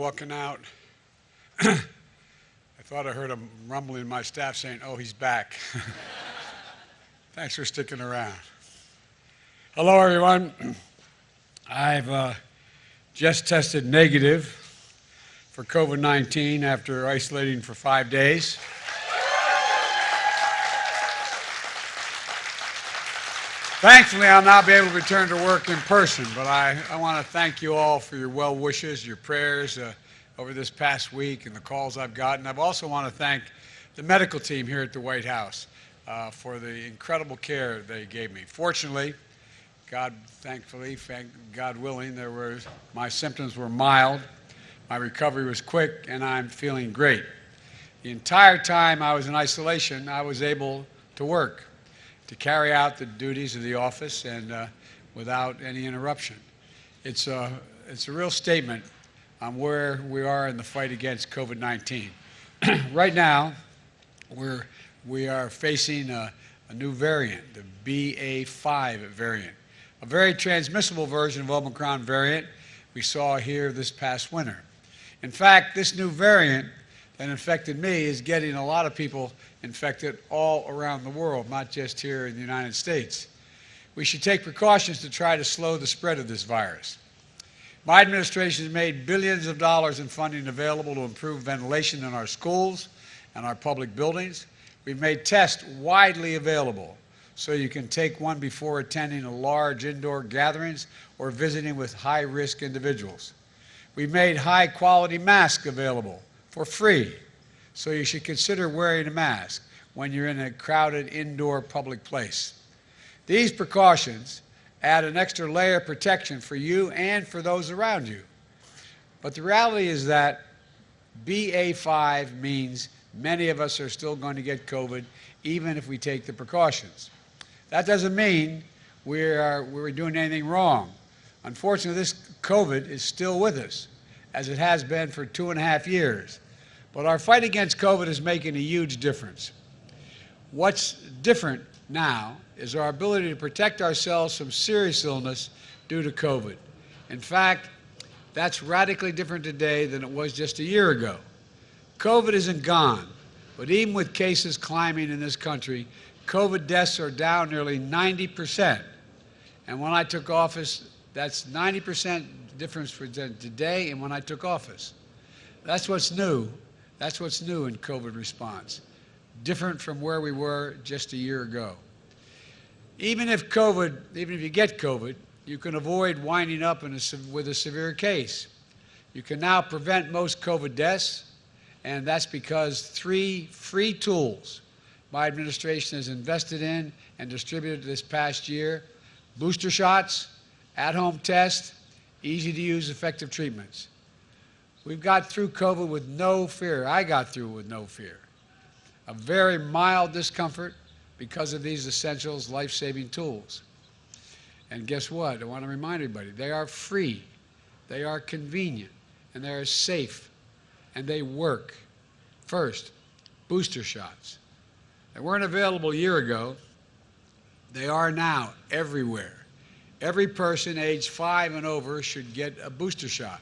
walking out, I thought I heard a rumbling in my staff saying, "Oh, he's back." Thanks for sticking around. Hello, everyone. I've just tested negative for COVID-19 after isolating for 5 days. Thankfully, I'll now be able to return to work in person, but I want to thank you all for your well wishes, your prayers over this past week and the calls I've gotten. I also want to thank the medical team here at the White House for the incredible care they gave me. Fortunately, God willing, my symptoms were mild, my recovery was quick, and I'm feeling great. The entire time I was in isolation, I was able to work, to carry out the duties of the office and without any interruption. It's a real statement on where we are in the fight against COVID-19. Right now, we are facing a new variant, the BA.5 variant, a very transmissible version of Omicron variant we saw here this past winter. In fact, this new variant that infected me is getting a lot of people infected all around the world, not just here in the United States. We should take precautions to try to slow the spread of this virus. My administration has made billions of dollars in funding available to improve ventilation in our schools and our public buildings. We've made tests widely available so you can take one before attending a large indoor gatherings or visiting with high-risk individuals. We've made high-quality masks available for free, so you should consider wearing a mask when you're in a crowded indoor public place. These precautions add an extra layer of protection for you and for those around you. But the reality is that BA.5 means many of us are still going to get COVID, even if we take the precautions. That doesn't mean we're doing anything wrong. Unfortunately, this COVID is still with us, as it has been for 2.5 years. But our fight against COVID is making a huge difference. What's different now is our ability to protect ourselves from serious illness due to COVID. In fact, that's radically different today than it was just a year ago. COVID isn't gone, but even with cases climbing in this country, COVID deaths are down nearly 90%. And when I took office, that's 90% difference for today and when I took office. That's what's new. That's what's new in COVID response, different from where we were just a year ago. Even if you get COVID, you can avoid winding up with a severe case. You can now prevent most COVID deaths, and that's because 3 free tools my administration has invested in and distributed this past year: booster shots, at-home tests, easy-to-use effective treatments. We've got through COVID with no fear. I got through with no fear. A very mild discomfort because of these essentials, life-saving tools. And guess what? I want to remind everybody, they are free, they are convenient, and they are safe, and they work. First, booster shots. They weren't available a year ago. They are now everywhere. Every person aged 5 and over should get a booster shot.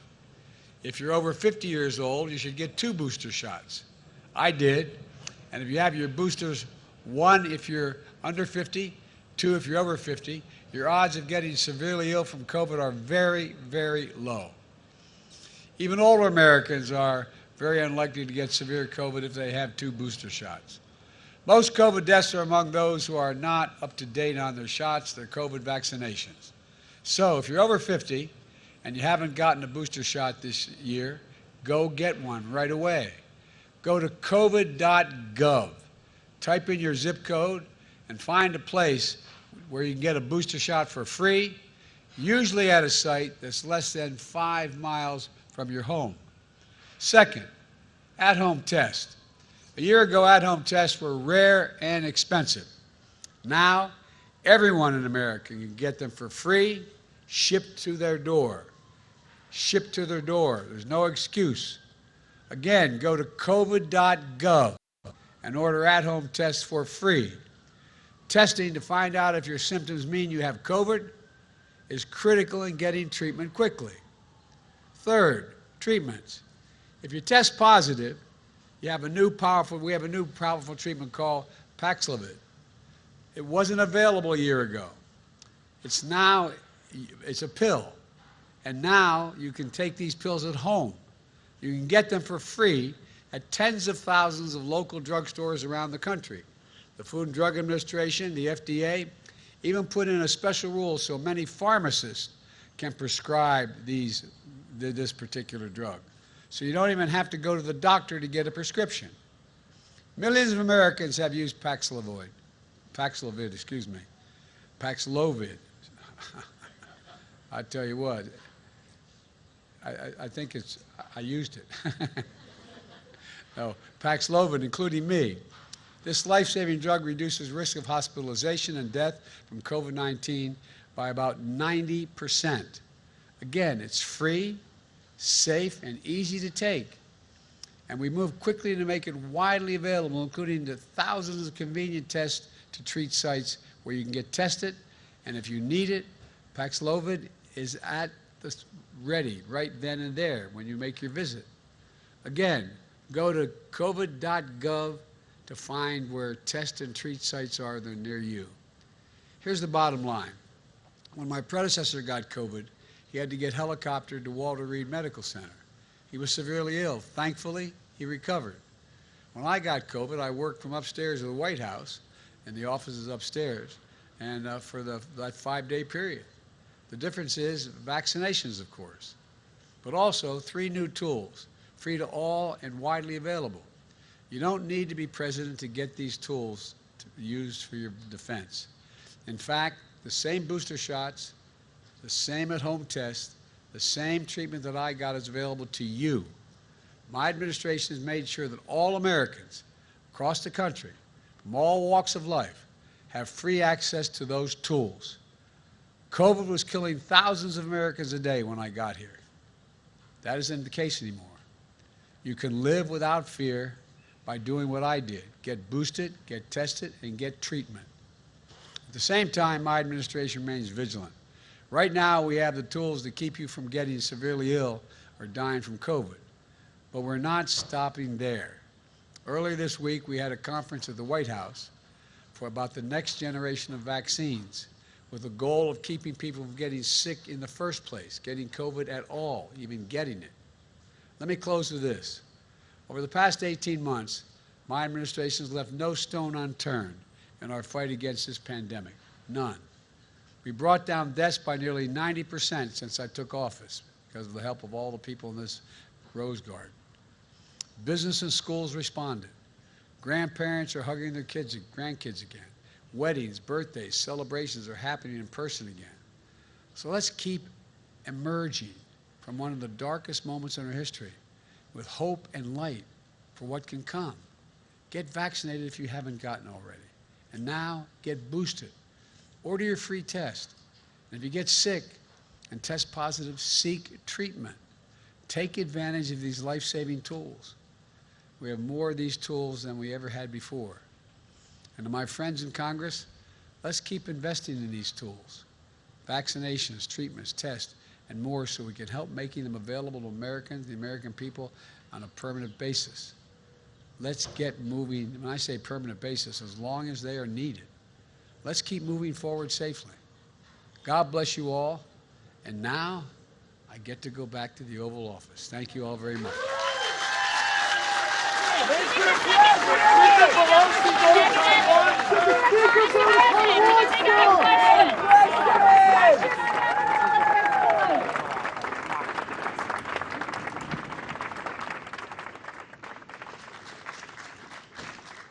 If you're over 50 years old, you should get 2 booster shots. I did. And if you have your boosters, 1 if you're under 50, 2 if you're over 50, your odds of getting severely ill from COVID are very, very low. Even older Americans are very unlikely to get severe COVID if they have 2 booster shots. Most COVID deaths are among those who are not up to date on their shots, their COVID vaccinations. So if you're over 50, and you haven't gotten a booster shot this year, go get one right away. Go to covid.gov, type in your zip code, and find a place where you can get a booster shot for free, usually at a site that's less than 5 miles from your home. Second, at-home test. A year ago, at-home tests were rare and expensive. Now, everyone in America can get them for free, shipped to their door. Shipped to their door. There's no excuse. Again, go to covid.gov and order at-home tests for free. Testing to find out if your symptoms mean you have COVID is critical in getting treatment quickly. Third, treatments. If you test positive, we have a new powerful treatment called Paxlovid. It wasn't available a year ago. It's a pill. And now you can take these pills at home. You can get them for free at tens of thousands of local drugstores around the country. The Food and Drug Administration, the FDA, even put in a special rule so many pharmacists can prescribe this particular drug. So you don't even have to go to the doctor to get a prescription. Millions of Americans have used Paxlovid. I tell you what, I think I used it. No, Paxlovid, including me. This life-saving drug reduces risk of hospitalization and death from COVID-19 by about 90%. Again, it's free, safe, and easy to take. And we moved quickly to make it widely available, including the thousands of convenient test to treat sites where you can get tested. And if you need it, Paxlovid is at the ready right then and there when you make your visit. Again, go to covid.gov to find where test and treat sites are that are near you. Here's the bottom line. When my predecessor got COVID, he had to get helicoptered to Walter Reed Medical Center. He was severely ill. Thankfully, he recovered. When I got COVID, I worked from upstairs of the White House, and the office is upstairs, and for that 5-day period. The difference is vaccinations, of course, but also 3 new tools, free to all and widely available. You don't need to be president to get these tools used for your defense. In fact, the same booster shots, the same at-home test, the same treatment that I got is available to you. My administration has made sure that all Americans across the country, from all walks of life, have free access to those tools. COVID was killing thousands of Americans a day when I got here. That isn't the case anymore. You can live without fear by doing what I did: get boosted, get tested, and get treatment. At the same time, my administration remains vigilant. Right now, we have the tools to keep you from getting severely ill or dying from COVID. But we're not stopping there. Earlier this week, we had a conference at the White House about the next generation of vaccines, with the goal of keeping people from getting sick in the first place, getting COVID at all, even getting it. Let me close with this. Over the past 18 months, my administration has left no stone unturned in our fight against this pandemic. None. We brought down deaths by nearly 90% since I took office because of the help of all the people in this Rose Garden. Business and schools responded. Grandparents are hugging their kids and grandkids again. Weddings, birthdays, celebrations are happening in person again. So let's keep emerging from one of the darkest moments in our history with hope and light for what can come. Get vaccinated if you haven't gotten already. And now, get boosted. Order your free test. And if you get sick and test positive, seek treatment. Take advantage of these life-saving tools. We have more of these tools than we ever had before. And to my friends in Congress, let's keep investing in these tools. Vaccinations, treatments, tests, and more, so we can help making them available to Americans, the American people, on a permanent basis. Let's get moving. When I say permanent basis, as long as they are needed. Let's keep moving forward safely. God bless you all. And now, I get to go back to the Oval Office. Thank you all very much. Mr. Pelosi,